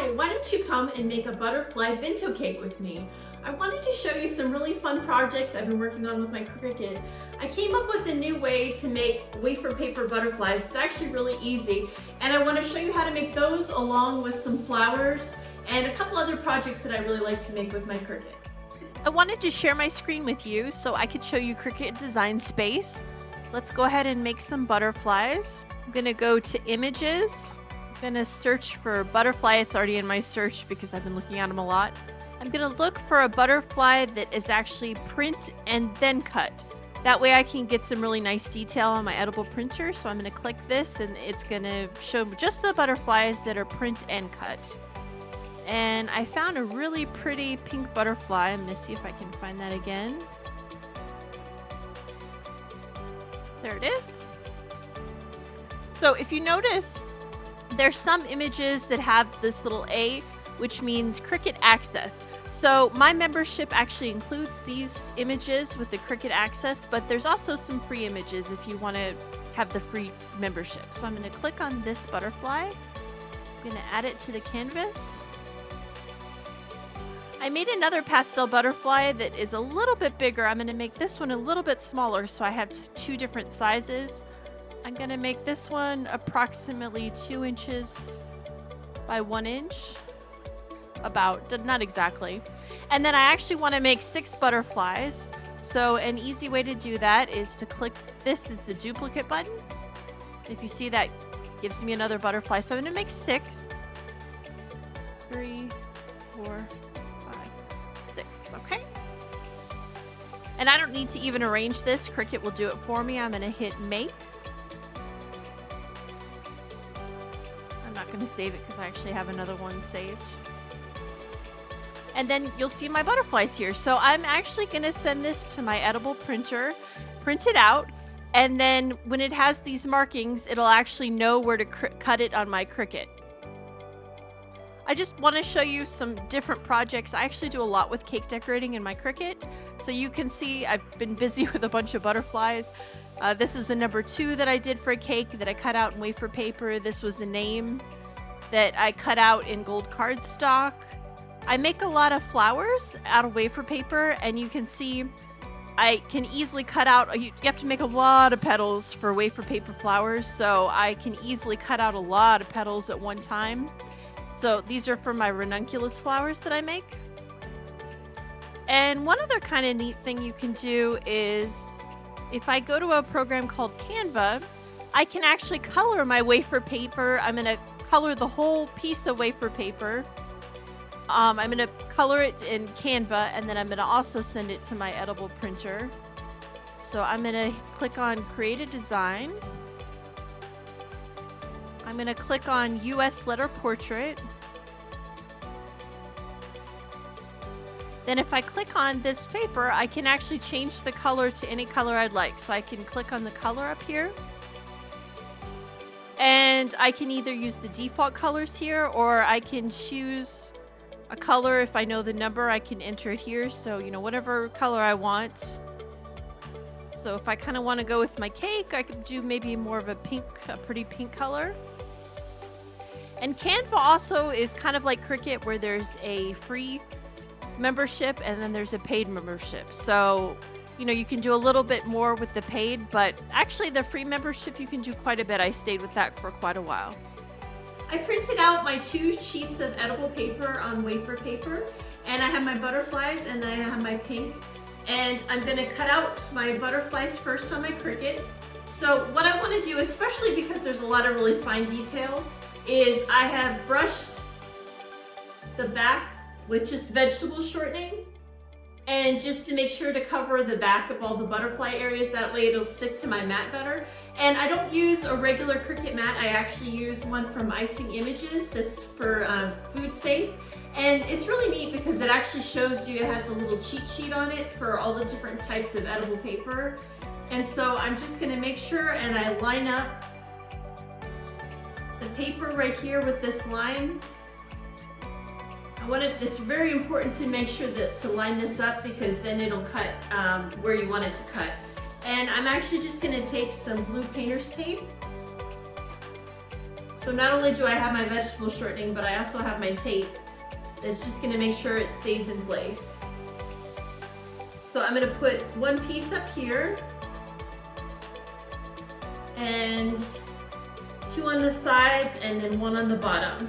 Hi, why don't you come and make a butterfly bento cake with me? I wanted to show you some really fun projects I've been working on with my Cricut. I came up with a new way to make wafer paper butterflies. It's actually really easy, and I want to show you how to make those along with some flowers and a couple other projects that I really like to make with my Cricut. I wanted to share my screen with you so I could show you Cricut Design Space. Let's go ahead and make some butterflies. I'm going to go to Images. I'm going to search for butterfly. It's already in my search because I've been looking at them a lot. I'm going to look for a butterfly that is actually print and then cut. That way I can get some really nice detail on my edible printer. So I'm going to click this and it's going to show just the butterflies that are print and cut. And I found a really pretty pink butterfly. I'm going to see if I can find that again. There it is. So if you notice, there's some images that have this little A, which means Cricut Access. So my membership actually includes these images with the Cricut Access, but there's also some free images if you want to have the free membership. So I'm going to click on this butterfly. I'm going to add it to the canvas. I made another pastel butterfly that is a little bit bigger. I'm going to make this one a little bit smaller, so I have two different sizes. I'm going to make this one approximately 2 inches by 1 inch. About, not exactly. And then I actually want to make 6 butterflies. So an easy way to do that is to click, this is the duplicate button. If you see that, gives me another butterfly. So I'm going to make 6. 3, 4, 6, okay? And I don't need to even arrange this. Cricut will do it for me. I'm going to hit make. I'm not going to save it because I actually have another one saved. And then you'll see my butterflies here. So I'm actually going to send this to my edible printer, print it out, and then when it has these markings, it'll actually know where to cut it on my Cricut. I just want to show you some different projects. I actually do a lot with cake decorating in my Cricut. So you can see I've been busy with a bunch of butterflies. This is the number 2 that I did for a cake that I cut out in wafer paper. This was a name that I cut out in gold cardstock. I make a lot of flowers out of wafer paper, and you can see I can easily cut out, you have to make a lot of petals for wafer paper flowers, so I can easily cut out a lot of petals at one time. So these are for my ranunculus flowers that I make. And one other kind of neat thing you can do is, if I go to a program called Canva, I can actually color my wafer paper. I'm going to color the whole piece of wafer paper. I'm going to color it in Canva, and then I'm going to also send it to my edible printer. So I'm going to click on Create a Design. I'm going to click on US Letter Portrait. Then if I click on this paper, I can actually change the color to any color I'd like. So I can click on the color up here. And I can either use the default colors here, or I can choose a color. If I know the number, I can enter it here. So, you know, whatever color I want. So if I kind of want to go with my cake, I could do maybe more of a pink, a pretty pink color. And Canva also is kind of like Cricut, where there's a free membership and then there's a paid membership. So, you know, you can do a little bit more with the paid, but actually the free membership, you can do quite a bit. I stayed with that for quite a while. I printed out my 2 sheets of edible paper on wafer paper, and I have my butterflies and then I have my pink. And I'm going to cut out my butterflies first on my Cricut. So what I want to do, especially because there's a lot of really fine detail, is I have brushed the back with just vegetable shortening, and just to make sure to cover the back of all the butterfly areas, that way it'll stick to my mat better. And I don't use a regular Cricut mat, I actually use one from Icing Images that's for food safe. And it's really neat because it actually shows you, it has a little cheat sheet on it for all the different types of edible paper. And so I'm just going to make sure and I line up the paper right here with this line. It's very important to make sure that to line this up, because then it'll cut where you want it to cut. And I'm actually just going to take some blue painter's tape. So not only do I have my vegetable shortening, but I also have my tape that's just gonna make sure it stays in place. So I'm gonna put one piece up here and two on the sides and then one on the bottom.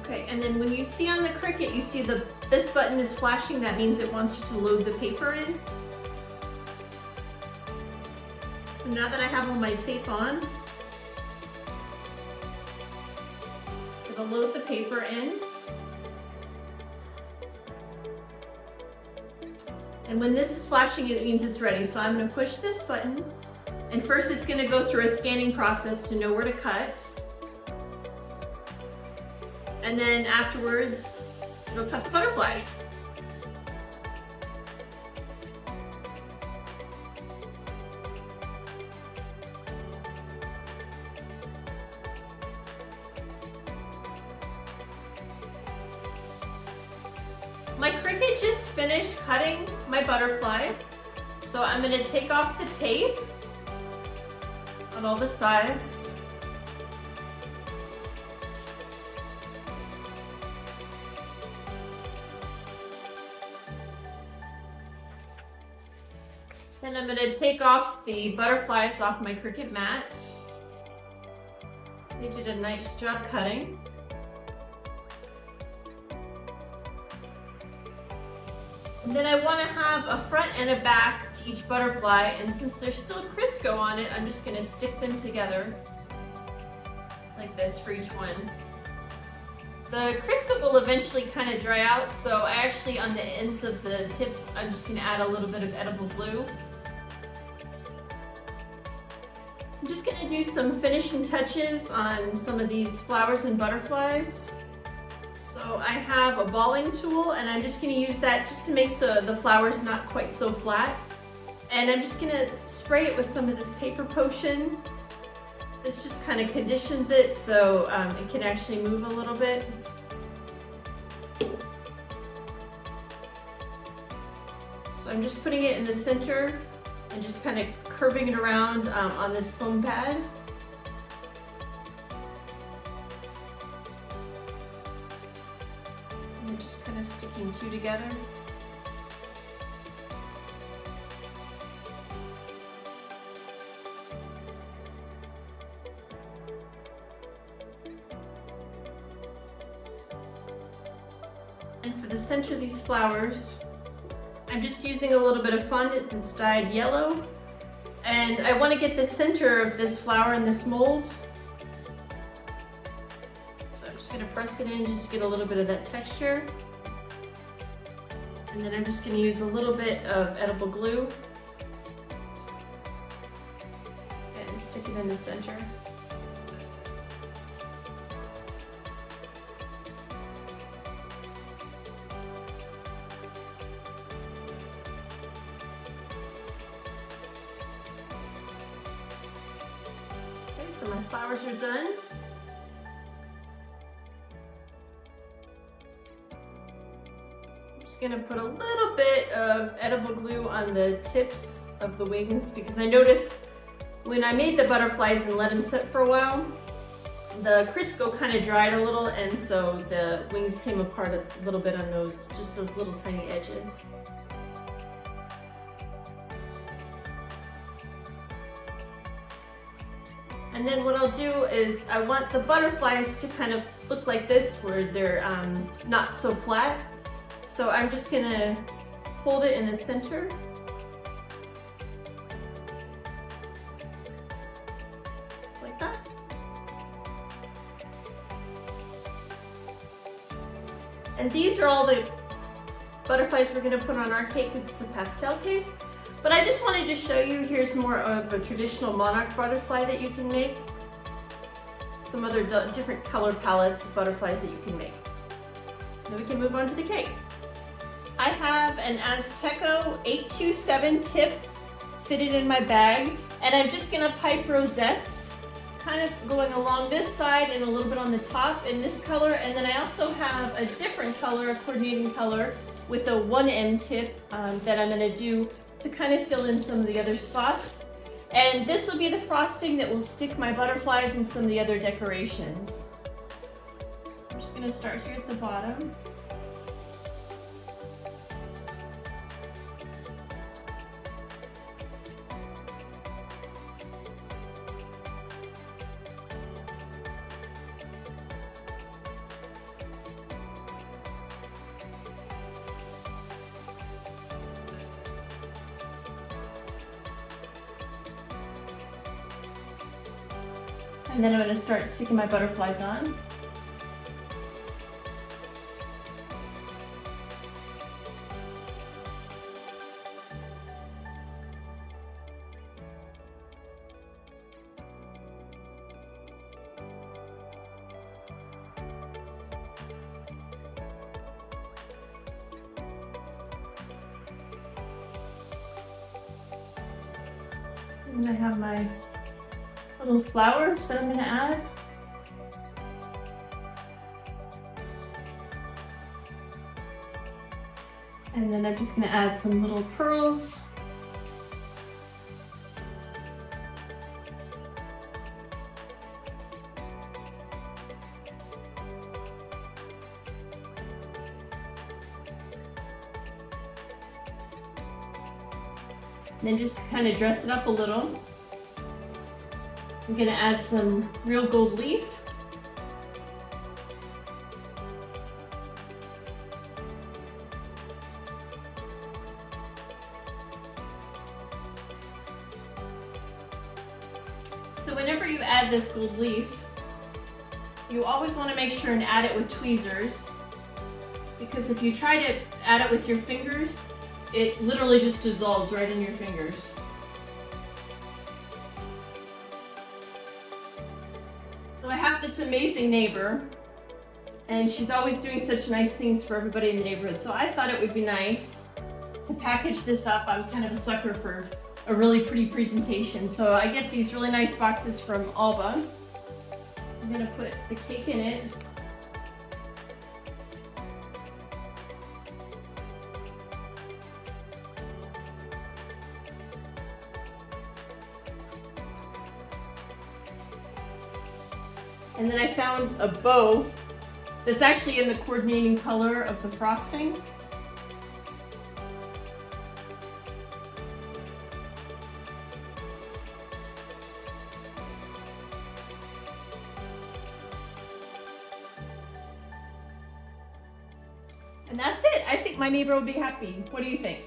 Okay, and then when you see on the Cricut, you see this button is flashing. That means it wants you to load the paper in. So now that I have all my tape on, I'm gonna load the paper in. And when this is flashing, it means it's ready. So I'm gonna push this button, and first it's gonna go through a scanning process to know where to cut. And then afterwards, it'll cut the butterflies. My Cricut just finished cutting my butterflies. So I'm gonna take off the tape on all the sides. Then I'm gonna take off the butterflies off my Cricut mat. They did a nice job cutting. And then I want to have a front and a back to each butterfly, and since there's still Crisco on it, I'm just going to stick them together like this for each one. The Crisco will eventually kind of dry out, so I actually, on the ends of the tips, I'm just going to add a little bit of edible glue. I'm just going to do some finishing touches on some of these flowers and butterflies. So I have a balling tool, and I'm just going to use that just to make so the flowers not quite so flat. And I'm just going to spray it with some of this paper potion. This just kind of conditions it so it can actually move a little bit. So I'm just putting it in the center and just kind of curving it around on this foam pad. And just kind of sticking two together. And for the center of these flowers, I'm just using a little bit of fondant that's dyed yellow. And I want to get the center of this flower in this mold. So I'm just going to press it in just to get a little bit of that texture. And then I'm just going to use a little bit of edible glue and stick it in the center. So my flowers are done. I'm just gonna put a little bit of edible glue on the tips of the wings because I noticed when I made the butterflies and let them sit for a while, the Crisco kind of dried a little, and so the wings came apart a little bit on those, just those little tiny edges. And then what I'll do is I want the butterflies to kind of look like this where they're not so flat. So I'm just gonna fold it in the center. Like that. And these are all the butterflies we're gonna put on our cake because it's a pastel cake. But I just wanted to show you, here's more of a traditional monarch butterfly that you can make. Some other different color palettes of butterflies that you can make. Now we can move on to the cake. I have an Azteco 827 tip fitted in my bag, and I'm just gonna pipe rosettes, kind of going along this side and a little bit on the top in this color, and then I also have a different color, a coordinating color, with a 1M tip that I'm going to do to kind of fill in some of the other spots. And this will be the frosting that will stick my butterflies and some of the other decorations. I'm just gonna start here at the bottom. And then I'm going to start sticking my butterflies on. And I have my little flowers that I'm going to add. And then I'm just going to add some little pearls. And then just kind of dress it up a little. I'm going to add some real gold leaf. So whenever you add this gold leaf, you always want to make sure and add it with tweezers, because if you try to add it with your fingers, it literally just dissolves right in your fingers. So I have this amazing neighbor, and she's always doing such nice things for everybody in the neighborhood. So I thought it would be nice to package this up. I'm kind of a sucker for a really pretty presentation. So I get these really nice boxes from Alba. I'm gonna put the cake in it. And then I found a bow that's actually in the coordinating color of the frosting. And that's it. I think my neighbor will be happy. What do you think?